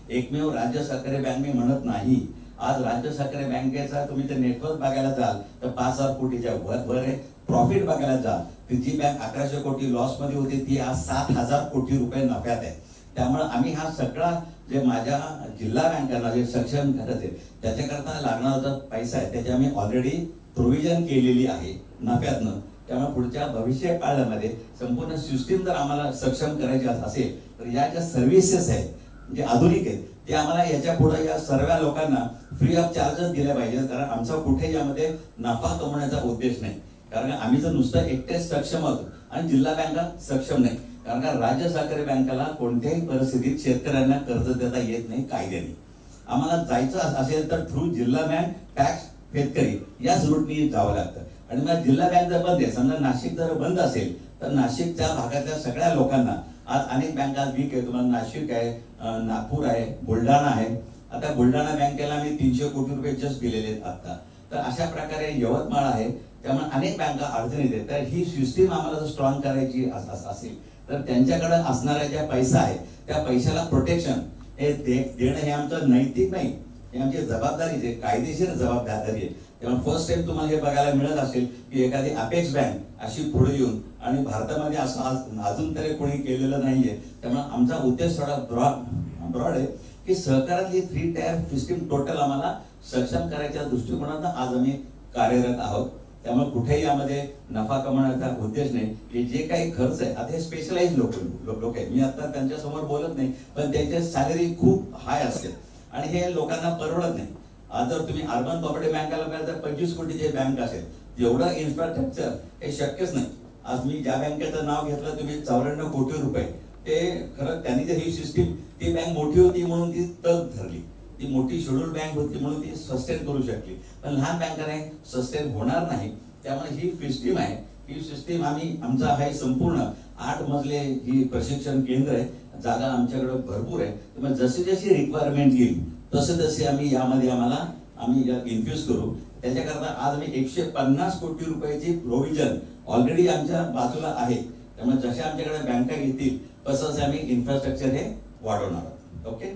एकमेव राज्य सहकारी बँक मी म्हणत नाही. आज राज्य सहकारी बँकेचा तुम्ही ते नेटवर्क बघायला जाल तर 5000 कोटीच्या वर आहे. प्रॉफिट बघायला जाल तर जी बँक 1100 कोटी लॉस मध्ये होती ती आज 7000 कोटी रुपये नफ्यात आहे. त्यामुळे आम्ही हा सगळा जे माझ्या जिल्हा बँकांना जे सक्षम करायचे त्याच्याकरता लागणारा जो पैसा आहे त्याची आम्ही ऑलरेडी प्रोव्हिजन केलेली आहे नफ्यातनं. त्यामुळे पुढच्या भविष्य काळामध्ये संपूर्ण सिस्टीम जर आम्हाला सक्षम करायची असेल तर या ज्या सर्व्हिसेस आहेत जे आधुनिक आहेत ते आम्हाला याच्या पुढे या सर्व लोकांना फ्री ऑफ चार्जेस दिल्या पाहिजेत. कारण आमचा कुठे यामध्ये नफा कमवण्याचा उद्देश नाही. कारण आम्ही जर नुसतं एकटेच सक्षम आहोत आणि जिल्हा बँका सक्षम नाही. कारण का राज्य सहकारी बँकेला कोणत्याही परिस्थितीत शेतकऱ्यांना कर्ज देता येत नाही कायद्याने. आम्हाला जायचं असेल तर थ्रू जिल्हा बँक टॅक्स शेतकरी याच रूटनी जावं लागतं. आणि मग जिल्हा बँक जर बंद आहे, समजा नाशिक जर बंद असेल तर नाशिकच्या भागातल्या सगळ्या लोकांना आज अनेक बँका वीक आहे. तुम्हाला नाशिक आहे, नागपूर आहे, बुलढाणा आहे. आता बुलढाणा बँकेला आम्ही 300 कोटी रुपये जस्ट दिलेले आहेत आता. तर अशा प्रकारे यवतमाळ आहे. त्यामुळे अनेक बँका अडचणीत आहेत. तर ही सिस्टीम आम्हाला जर स्ट्रॉंग करायची असेल तर त्यांच्याकडे असणारा ज्या पैसा आहे त्या पैशाला प्रोटेक्शन हे देणं हे आमचं नैतिक नाही, हे आमची जबाबदारी आहे, कायदेशीर जबाबदारी आहे. त्यामुळे फर्स्ट टाइम तुम्हाला हे बघायला मिळत असेल की एखादी अपेक्स बँक अशी पुढे येऊन आणि भारतामध्ये असं अजून तरी कोणी केलेलं नाहीये. त्यामुळे आमचा उद्देश थोडा ब्रॉड आहे की सहकारातली 3 टायर सिस्टीम टोटल आम्हाला सक्षम करायच्या दृष्टिकोनातून आज आम्ही कार्यरत आहोत. त्यामुळे कुठेही यामध्ये नफा कमवण्याचा उद्देश नाही. की जे काही खर्च आहे आता हे स्पेशलाइज लोक आहेत, मी आता त्यांच्या समोर बोलत नाही, पण त्यांचे सॅलरी खूप हाय असते आणि हे लोकांना परवडत नाही. आज जर तुम्ही अर्बन कोऑपरेटिव्ह बँकेला जर 25 कोटीची बँक असेल एवढं इन्फ्रास्ट्रक्चर हे शक्यच नाही. आज मी ज्या बँकेचं नाव घेतलं तुम्ही 94 कोटी रुपये, ते खरं त्यांनी जर ही सिस्टीम ती बँक मोठी होती म्हणून ती तग धरली, ती मोठी शेड्यूल बँक होती म्हणून ती सस्टेन करू शकली. पण लहान बँकाने सस्टेन होणार नाही. त्यामुळे ही सिस्टीम आहे, ही सिस्टीम आम्ही आमचा आहे संपूर्ण 8 मजले ही प्रशिक्षण केंद्र आहे. जागा आमच्याकडे भरपूर आहे. त्यामुळे जशी जशी रिक्वायरमेंट येईल तसे आम्ही यामध्ये आम्ही इन्फ्यूज करू. त्याच्याकरता आज आम्ही 150 कोटी रुपयाची प्रोव्हिजन ऑलरेडी आमच्या बाजूला आहे. त्यामुळे जशा आमच्याकडे बँका येतील तसंच आम्ही इन्फ्रास्ट्रक्चर हे वाढवणार. ओके.